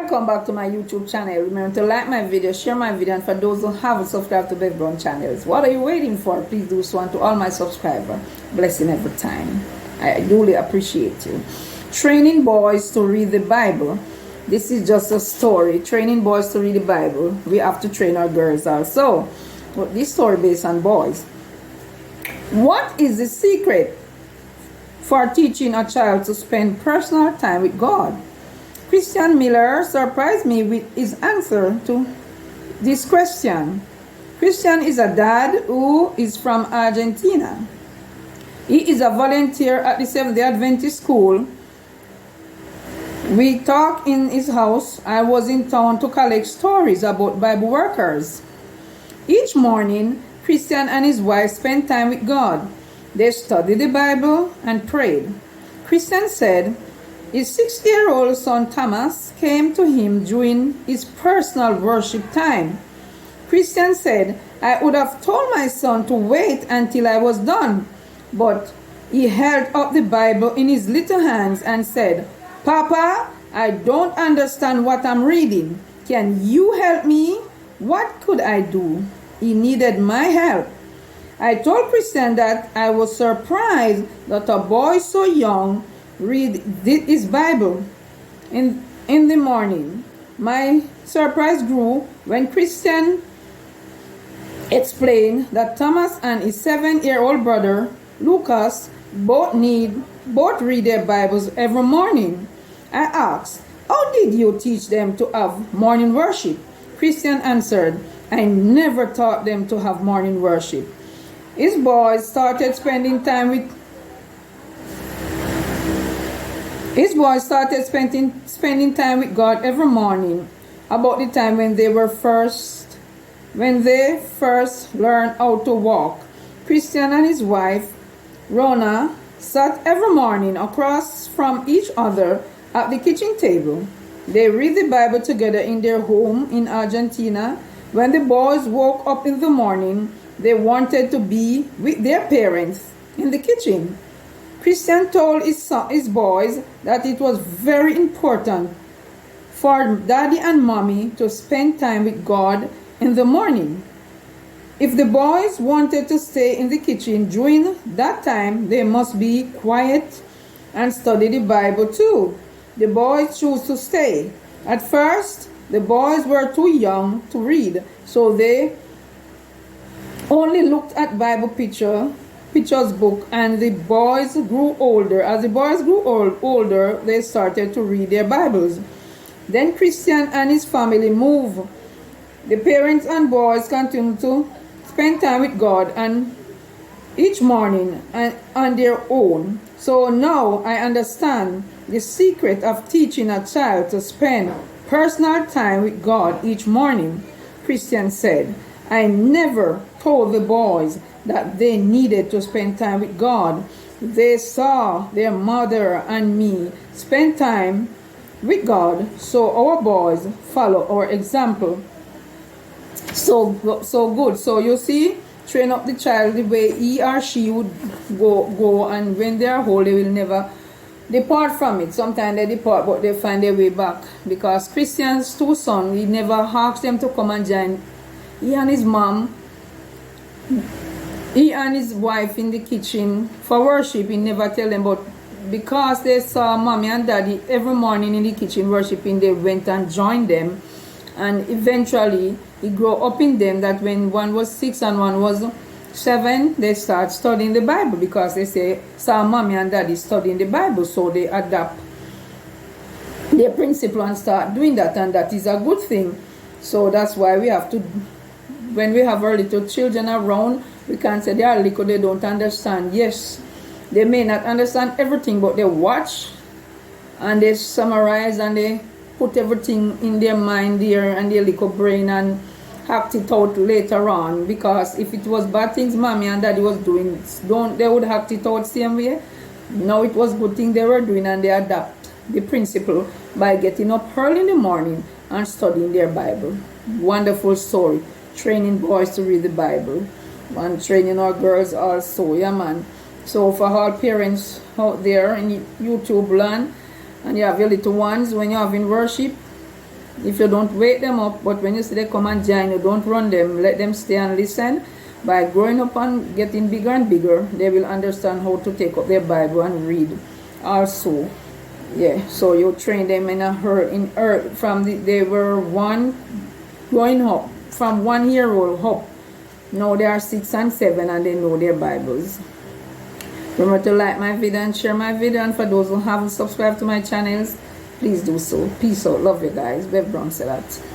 Welcome back to my YouTube channel. Remember to like my video, share my video, and for those who haven't subscribed to Bev Brown channels, what are you waiting for? Please do so, and to all my subscribers, blessing every time. I duly appreciate you. Training boys to read the Bible. This is just a story. Training boys to read the Bible. We have to train our girls also. But this story based on boys. What is the secret for teaching a child to spend personal time with God? Christian Miller surprised me with his answer to this question. Christian is a dad who is from Argentina. He is a volunteer at the Seventh-day Adventist school. We talk in his house. I was in town to collect stories about Bible workers. Each morning, Christian and his wife spent time with God. They studied the Bible and prayed. Christian said his 6-year-old son Thomas came to him during his personal worship time. Christian said, I would have told my son to wait until I was done, but he held up the Bible in his little hands and said, Papa, I don't understand what I'm reading. Can you help me? What could I do? He needed my help. I told Christian that I was surprised that a boy so young read his Bible in the morning. My surprise grew when Christian explained that Thomas and his 7-year-old brother Lucas both read their Bibles every morning. I asked, how did you teach them to have morning worship? Christian answered, I never taught them to have morning worship. His boys started spending time with spending time with God every morning, about the time when they first learned how to walk. Christian and his wife, Rona, sat every morning across from each other at the kitchen table. They read the Bible together in their home in Argentina. When the boys woke up in the morning, they wanted to be with their parents in the kitchen. Christian told his boys that it was very important for daddy and mommy to spend time with God in the morning. If the boys wanted to stay in the kitchen during that time, they must be quiet and study the Bible too. The boys chose to stay. At first, the boys were too young to read, so they only looked at Bible pictures book, and the boys grew older. As the boys grew older, they started to read their Bibles. Then Christian and his family moved. The parents and boys continued to spend time with God and each morning and on their own. So now I understand the secret of teaching a child to spend personal time with God each morning. Christian said, I never told the boys that they needed to spend time with God. They saw their mother and me spend time with God, so our boys follow our example. So good. So you see, train up the child the way he or she would go, and when they are old, they will never depart from it. Sometimes they depart, but they find their way back. Because Christian's two sons, he never asked them to come and join. He and his wife in the kitchen for worship. He never tell them, but because they saw mommy and daddy every morning in the kitchen worshiping, they went and joined them. And eventually it grew up in them that when one was 6 and one was 7, they start studying the Bible, because they saw mommy and daddy studying the Bible, so they adapt their principle and start doing that, and that is a good thing. So that's why we have to, when we have our little children around, we can't say they are little, they don't understand. Yes, they may not understand everything, but they watch and they summarize and they put everything in their mind there and their little brain and act it out later on. Because if it was bad things mommy and daddy was doing, they would act it out same way. Now it was good thing they were doing, and they adapt the principle by getting up early in the morning and studying their Bible. Wonderful story. Training boys to read the Bible and training our girls also. Yeah, man. So for all parents out there in YouTube land, and you have your little ones, when you're having worship, If you don't wake them up, but when you see they come and join you, don't run them. Let them stay and listen. By growing up and getting bigger and bigger, they will understand how to take up their Bible and read. Also, yeah. So you train them in from they were one growing up from 1 year old up. Now they are 6 and 7 and they know their Bibles. Remember to like my video and share my video, and for those who haven't subscribed to my channels, please do so. Peace out. Love you guys. Bev Brown said that.